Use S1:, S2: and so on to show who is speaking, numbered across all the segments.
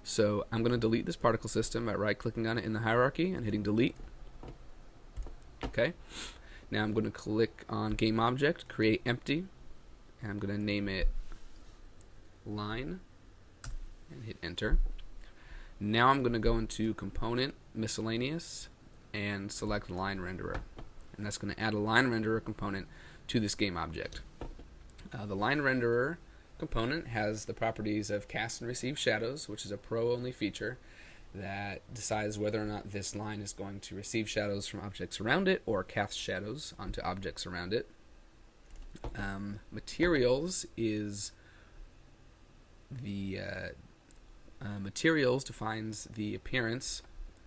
S1: So I'm going to delete this particle system by right-clicking on it in the hierarchy and hitting delete. Okay. Now I'm going to click on Game Object, Create Empty, and I'm going to name it Line, and hit Enter. Now I'm going to go into Component, Miscellaneous, and select Line Renderer. And that's going to add a Line Renderer component to this game object. The Line Renderer component has the properties of cast and receive shadows, which is a pro-only feature that decides whether or not this line is going to receive shadows from objects around it or cast shadows onto objects around it. Materials is the materials defines the appearance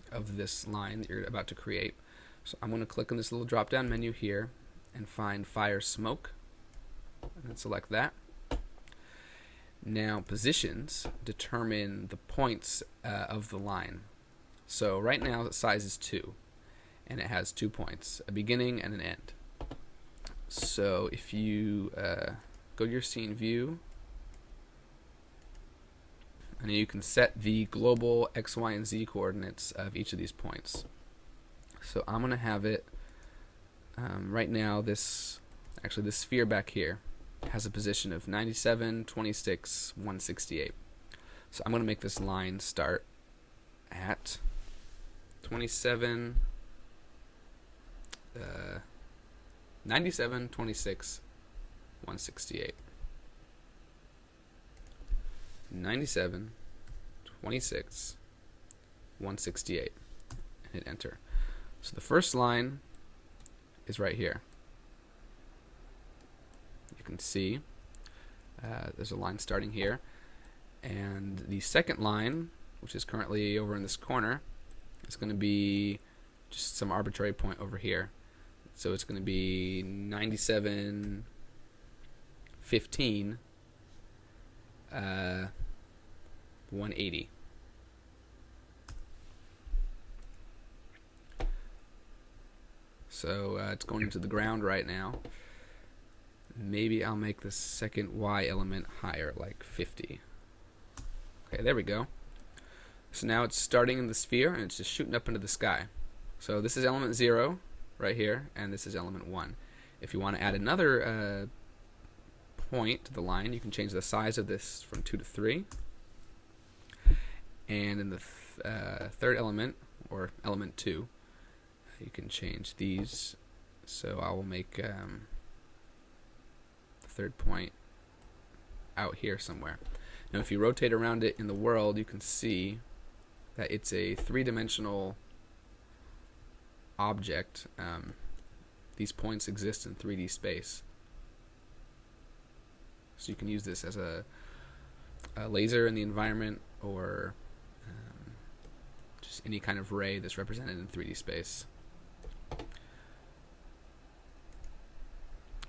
S1: of this line that you're about to create. So I'm going to click on this little drop down menu here and find Fire Smoke, and then select that. Now positions determine the points of the line. So right now the size is 2 and it has 2 points, a beginning and an end. So if you go to your scene view, and you can set the global X, Y, and Z coordinates of each of these points. So I'm going to have it right now, this sphere back here has a position of 97, 26, 168. So I'm going to make this line start at 27, 97, 26, 168. 97, 26, 168, and hit enter. So the first line is right here. You can see there's a line starting here, and the second line, which is currently over in this corner, is going to be just some arbitrary point over here. So it's going to be 97, 15, 180. So it's going into the ground right now. Maybe I'll make the second Y element higher, like 50. Okay, there we go. So now it's starting in the sphere and it's just shooting up into the sky. So this is element 0 right here, and this is element 1. If you want to add another point to the line, you can change the size of this from 2 to 3. And in the third element, or element 2, you can change these. So I will make the third point out here somewhere. Now if you rotate around it in the world, you can see that it's a 3-dimensional object. These points exist in 3D space. So you can use this as a laser in the environment, or just any kind of ray that's represented in 3D space.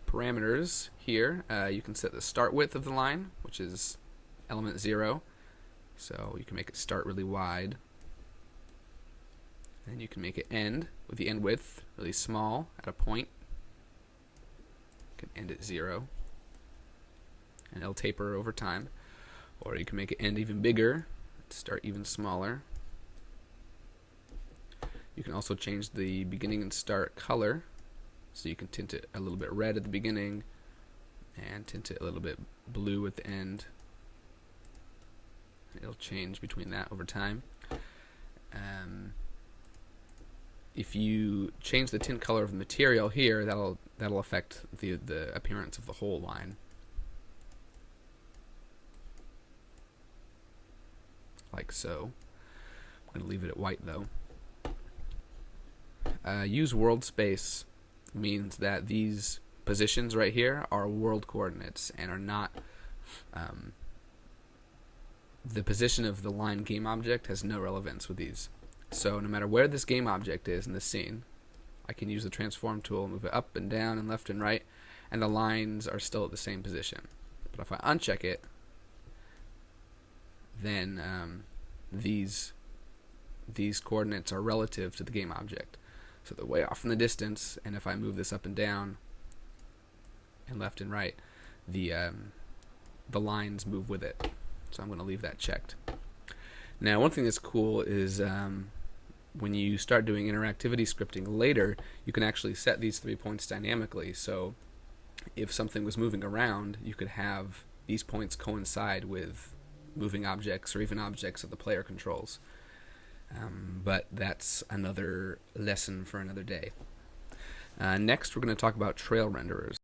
S1: Parameters here, you can set the start width of the line, which is element 0. So you can make it start really wide. And you can make it end with the end width really small at a point. You can end at 0. And it'll taper over time. Or you can make it end even bigger, start even smaller. You can also change the beginning and start color. So you can tint it a little bit red at the beginning and tint it a little bit blue at the end. It'll change between that over time. If you change the tint color of the material here, that'll affect the appearance of the whole line. Like so. I'm going to leave it at white though. Use world space means that these positions right here are world coordinates and are not the position of the line game object has no relevance with these. So no matter where this game object is in the scene, I can use the transform tool, move it up and down and left and right, and the lines are still at the same position. But if I uncheck it, then these coordinates are relative to the game object. So they're way off in the distance, and if I move this up and down and left and right, the lines move with it. So I'm going to leave that checked. Now, one thing that's cool is when you start doing interactivity scripting later, you can actually set these 3 points dynamically. So if something was moving around, you could have these points coincide with moving objects or even objects that the player controls. But that's another lesson for another day. Next, we're going to talk about trail renderers.